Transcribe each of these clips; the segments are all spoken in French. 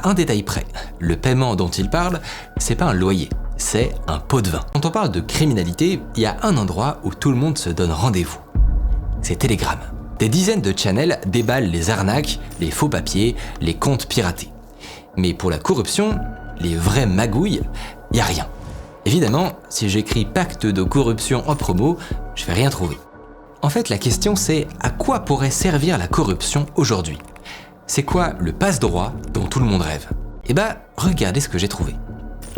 Un détail près, le paiement dont il parle, c'est pas un loyer, c'est un pot de vin. Quand on parle de criminalité, il y a un endroit où tout le monde se donne rendez-vous. C'est Telegram. Des dizaines de channels déballent les arnaques, les faux papiers, les comptes piratés. Mais pour la corruption, les vraies magouilles, y a rien. Évidemment, si j'écris pacte de corruption en promo, je vais rien trouver. En fait, la question c'est à quoi pourrait servir la corruption aujourd'hui ? C'est quoi le passe-droit dont tout le monde rêve ? Eh ben, regardez ce que j'ai trouvé.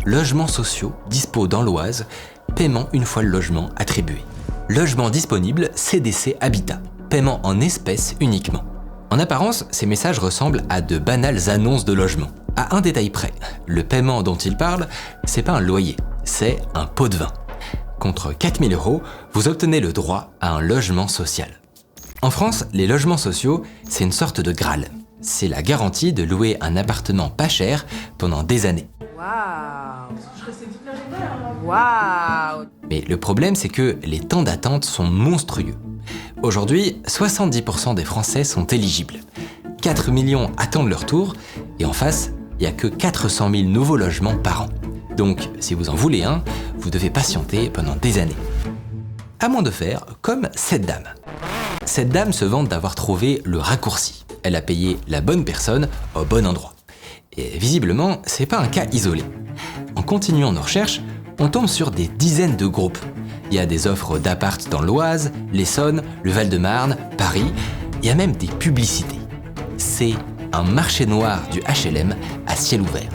Logements sociaux, dispo dans l'Oise, paiement une fois le logement attribué. Logement disponible, CDC Habitat, paiement en espèces uniquement. En apparence, ces messages ressemblent à de banales annonces de logement. À un détail près, le paiement dont il parle, c'est pas un loyer, c'est un pot de vin. Contre 4 000 €, vous obtenez le droit à un logement social. En France, les logements sociaux, c'est une sorte de Graal. C'est la garantie de louer un appartement pas cher pendant des années. Waouh! Mais le problème, c'est que les temps d'attente sont monstrueux. Aujourd'hui, 70% des Français sont éligibles. 4 millions attendent leur tour, et en face, il n'y a que 400 000 nouveaux logements par an. Donc, si vous en voulez un, vous devez patienter pendant des années. À moins de faire comme cette dame. Cette dame se vante d'avoir trouvé le raccourci. Elle a payé la bonne personne au bon endroit. Et visiblement, c'est pas un cas isolé. En continuant nos recherches, on tombe sur des dizaines de groupes. Il y a des offres d'appart dans l'Oise, l'Essonne, le Val-de-Marne, Paris. Il y a même des publicités. C'est un marché noir du HLM à ciel ouvert.